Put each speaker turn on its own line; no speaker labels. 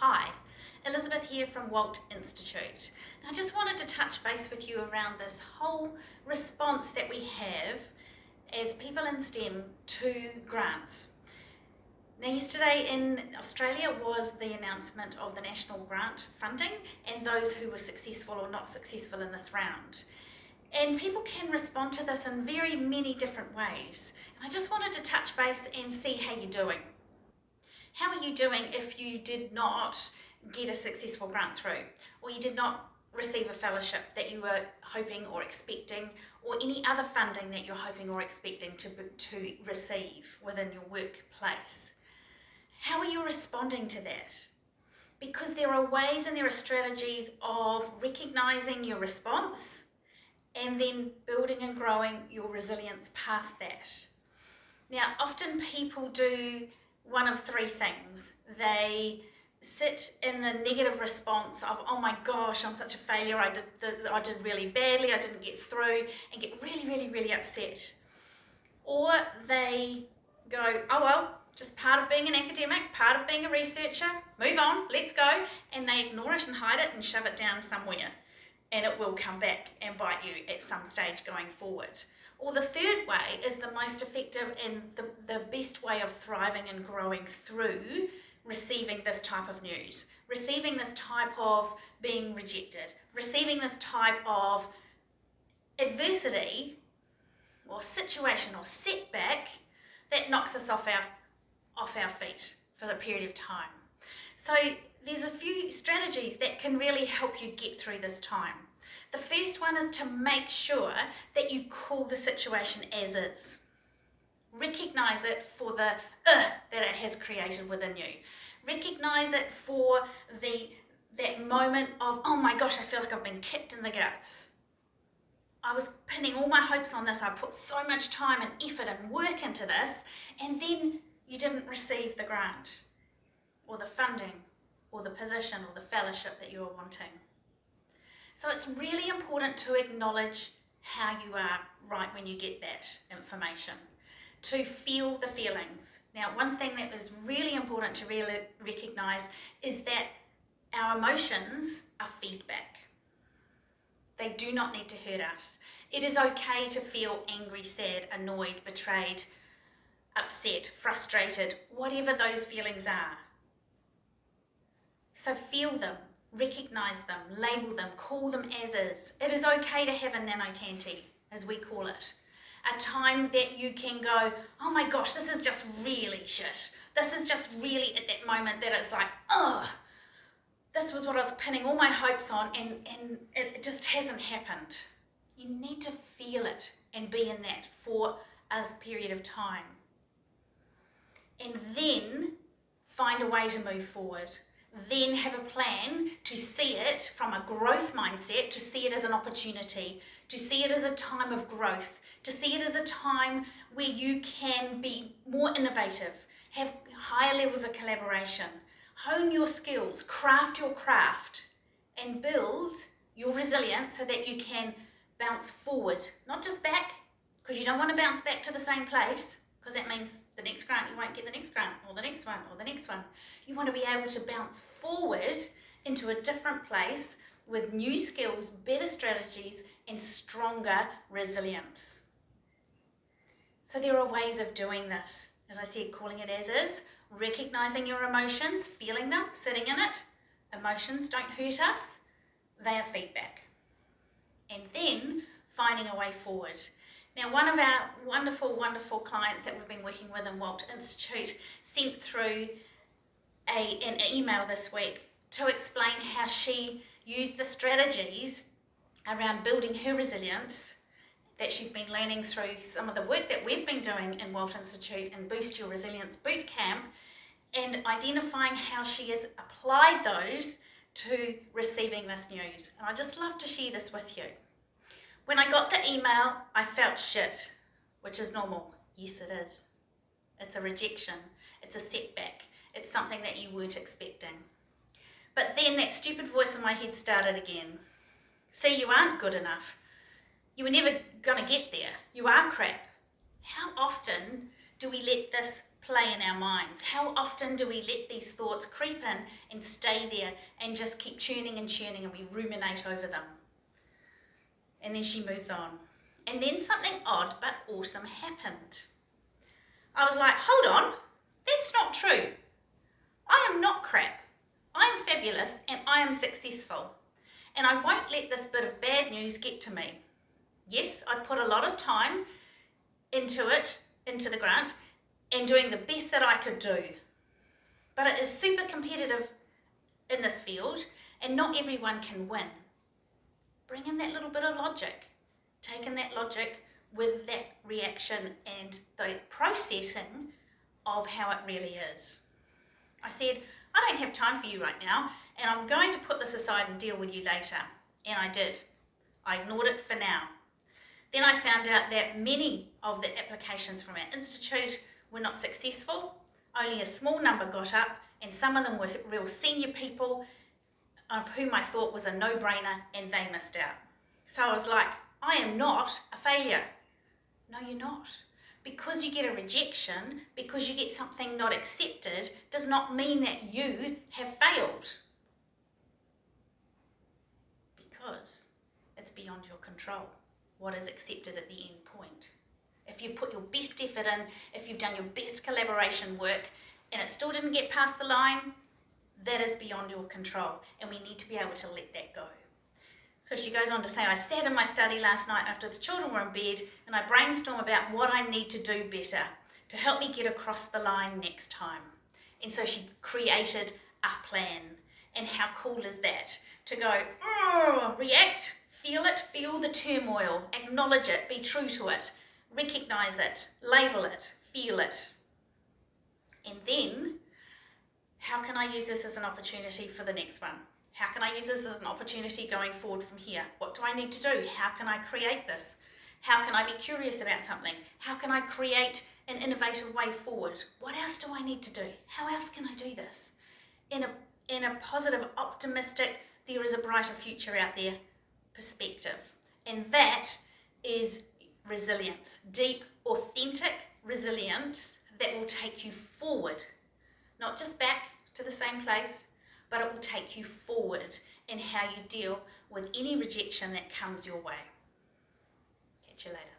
Hi, Elizabeth here from Walt Institute. I just wanted to touch base with you around this whole response that we have as people in STEM to grants. Now, yesterday in Australia was the announcement of the national grant funding and those who were successful or not successful in this round. And people can respond to this in very many different ways. And I just wanted to touch base and see how you're doing. How are you doing if you did not get a successful grant through, or you did not receive a fellowship that you were hoping or expecting, or any other funding that you're hoping or expecting to receive within your workplace? How are you responding to that? Because there are ways and there are strategies of recognising your response and then building and growing your resilience past that. Now, often people do one of three things. They sit in the negative response of, oh my gosh, I'm such a failure, I did really badly, I didn't get through, and get really upset. Or they go, oh well, just part of being an academic, part of being a researcher, move on, let's go, and they ignore it and hide it and shove it down somewhere, and it will come back and bite you at some stage going forward. Or the third way is the most effective and the best way of thriving and growing through receiving this type of news, receiving this type of being rejected, receiving this type of adversity or situation or setback that knocks us off our feet for a period of time. So there's a few strategies that can really help you get through this time. The first one is to make sure that you call the situation as is. Recognise it for the that it has created within you. Recognise it for that moment of, oh my gosh, I feel like I've been kicked in the guts. I was pinning all my hopes on this. I put so much time and effort and work into this, and then you didn't receive the grant or the funding or the position or the fellowship that you were wanting. So it's really important to acknowledge how you are right when you get that information, to feel the feelings. Now, one thing that is really important to really recognise is that our emotions are feedback. They do not need to hurt us. It is okay to feel angry, sad, annoyed, betrayed, upset, frustrated, whatever those feelings are. So feel them. Recognise them, label them, call them as is. It is okay to have a nanotanti, as we call it. A time that you can go, oh my gosh, this is just really shit. This is just really at that moment that it's like, oh, this was what I was pinning all my hopes on and it just hasn't happened. You need to feel it and be in that for a period of time. And then find a way to move forward. Then have a plan to see it from a growth mindset, to see it as an opportunity, to see it as a time of growth, to see it as a time where you can be more innovative, have higher levels of collaboration, hone your skills, craft your craft, and build your resilience so that you can bounce forward, not just back, because you don't want to bounce back to the same place, because that means the next grant, you won't get the next grant, or the next one, or the next one. You want to be able to bounce forward into a different place with new skills, better strategies, and stronger resilience. So there are ways of doing this. As I said, calling it as is, recognising your emotions, feeling them, sitting in it. Emotions don't hurt us, they are feedback. And then finding a way forward. Now, one of our wonderful clients that we've been working with in Walt Institute sent through an email this week to explain how she used the strategies around building her resilience that she's been learning through some of the work that we've been doing in Walt Institute and Boost Your Resilience Bootcamp, and identifying how she has applied those to receiving this news. And I'd just love to share this with you. When I got the email, I felt shit, which is normal. Yes, it is. It's a rejection. It's a setback. It's something that you weren't expecting. But then that stupid voice in my head started again. See, you aren't good enough. You were never going to get there. You are crap. How often do we let this play in our minds? How often do we let these thoughts creep in and stay there and just keep churning and churning, and we ruminate over them? And then she moves on. And then something odd but awesome happened. I was like, hold on, that's not true. I am not crap. I am fabulous and I am successful. And I won't let this bit of bad news get to me. Yes, I put a lot of time into the grant, and doing the best that I could do. But it is super competitive in this field, and not everyone can win. Bring in that little bit of logic. Take in that logic with that reaction and the processing of how it really is. I said, I don't have time for you right now, and I'm going to put this aside and deal with you later. And I did. I ignored it for now. Then I found out that many of the applications from our institute were not successful. Only a small number got up, and some of them were real senior people of whom I thought was a no-brainer, and they missed out. So I was like, I am not a failure. No, you're not. Because you get a rejection, because you get something not accepted, does not mean that you have failed. Because it's beyond your control what is accepted at the end point. If you put your best effort in, if you've done your best collaboration work, and it still didn't get past the line, that is beyond your control, and we need to be able to let that go. So she goes on to say, I sat in my study last night after the children were in bed, and I brainstormed about what I need to do better to help me get across the line next time. And so she created a plan. And how cool is that? To go, react, feel the turmoil, acknowledge it, be true to it, recognize it, label it, feel it. And then, how can I use this as an opportunity for the next one? How can I use this as an opportunity going forward from here? What do I need to do? How can I create this? How can I be curious about something? How can I create an innovative way forward? What else do I need to do? How else can I do this? In a positive, optimistic, there is a brighter future out there perspective. And that is resilience, deep, authentic resilience that will take you forward, not just back to the same place, but it will take you forward in how you deal with any rejection that comes your way. Catch you later.